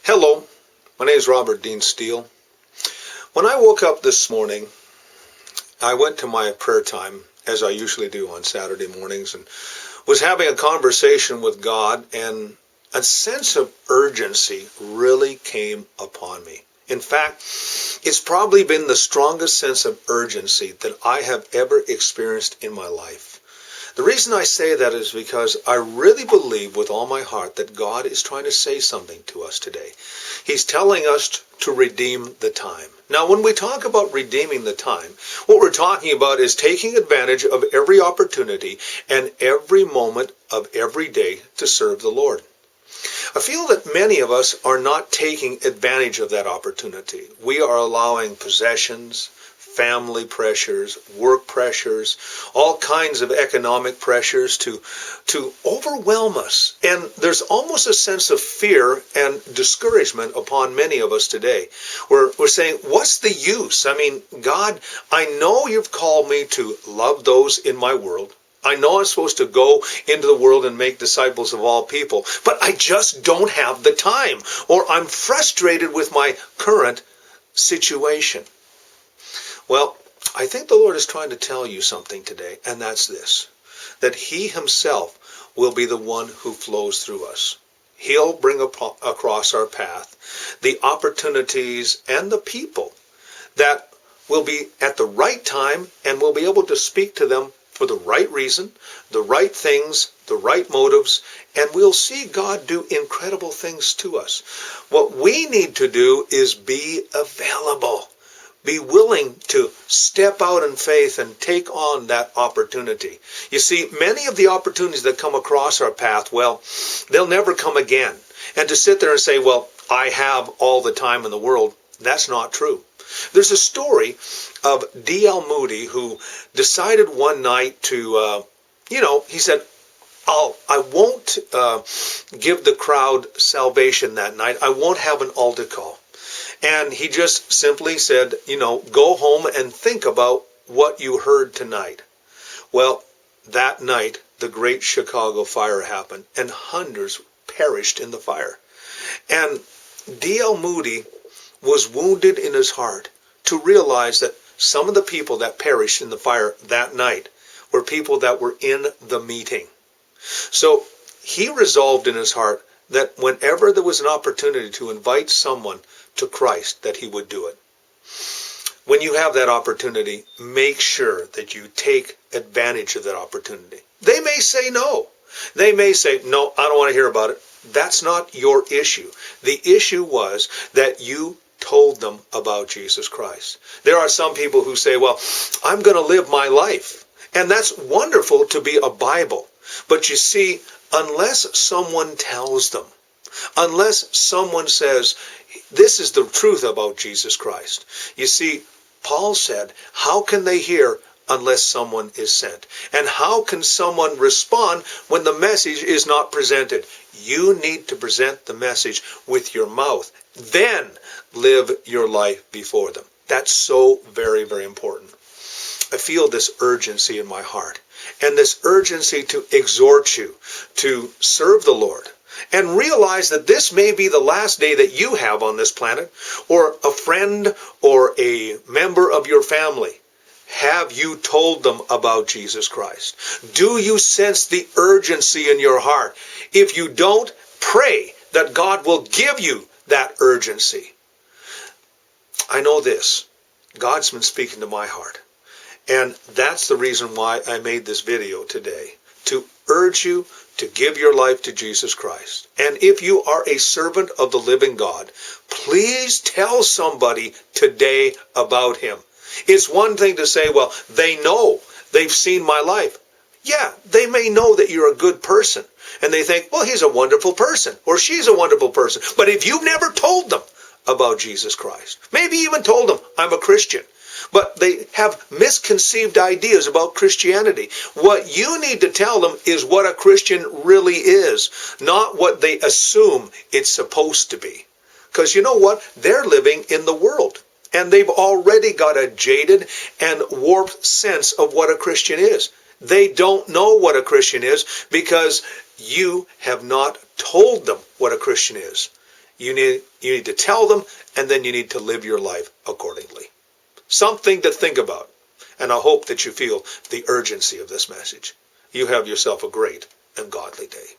Hello, my name is Robert Dean Steele. When I woke up this morning, I went to my prayer time, as I usually do on Saturday mornings, and was having a conversation with God, and a sense of urgency really came upon me. In fact, it's probably been the strongest sense of urgency that I have ever experienced in my life. The reason I say that is because I really believe with all my heart that God is trying to say something to us today. He's telling us to redeem the time. Now, when we talk about redeeming the time, what we're talking about is taking advantage of every opportunity and every moment of every day to serve the Lord. I feel that many of us are not taking advantage of that opportunity. We are allowing possessions, family pressures, work pressures, all kinds of economic pressures to overwhelm us. And there's almost a sense of fear and discouragement upon many of us today. We're saying, what's the use? I mean, God, I know you've called me to love those in my world. I know I'm supposed to go into the world and make disciples of all people, but I just don't have the time, or I'm frustrated with my current situation. Well, I think the Lord is trying to tell you something today, and that's this, that He Himself will be the one who flows through us. He'll bring across our path the opportunities and the people that will be at the right time, and we'll be able to speak to them for the right reason, the right things, the right motives, and we'll see God do incredible things to us. What we need to do is be available. Be willing to step out in faith and take on that opportunity. You see, many of the opportunities that come across our path, well, they'll never come again. And to sit there and say, well, I have all the time in the world, that's not true. There's a story of D.L. Moody who decided one night to, he said, I won't give the crowd salvation that night. I won't have an altar call. And he just simply said, go home and think about what you heard tonight. Well, that night, the Great Chicago Fire happened, and hundreds perished in the fire. And D.L. Moody was wounded in his heart to realize that some of the people that perished in the fire that night were people that were in the meeting. So he resolved in his heart that whenever there was an opportunity to invite someone to Christ, that he would do it. When you have that opportunity, make sure that you take advantage of that opportunity. They may say no. They may say, no, I don't want to hear about it. That's not your issue. The issue was that you told them about Jesus Christ. There are some people who say, well, I'm going to live my life. And that's wonderful to be a Bible. But you see, unless someone tells them, unless someone says, this is the truth about Jesus Christ. You see, Paul said, how can they hear unless someone is sent? And how can someone respond when the message is not presented? You need to present the message with your mouth. Then live your life before them. That's so very, very important. I feel this urgency in my heart, and this urgency to exhort you to serve the Lord. And realize that this may be the last day that you have on this planet, or a friend or a member of your family. Have you told them about Jesus Christ? Do you sense the urgency in your heart? If you don't, pray that God will give you that urgency. I know this. God's been speaking to my heart. And that's the reason why I made this video today, to urge you to give your life to Jesus Christ. And if you are a servant of the living God, please tell somebody today about Him. It's one thing to say, well, they know, they've seen my life. Yeah, they may know that you're a good person. And they think, well, he's a wonderful person, or she's a wonderful person. But if you've never told them about Jesus Christ, maybe even told them, I'm a Christian, but they have misconceived ideas about Christianity. What you need to tell them is what a Christian really is, not what they assume it's supposed to be. Because you know what? They're living in the world, and they've already got a jaded and warped sense of what a Christian is. They don't know what a Christian is because you have not told them what a Christian is. You need to tell them, and then you need to live your life accordingly. Something to think about. And I hope that you feel the urgency of this message. You have yourself a great and godly day.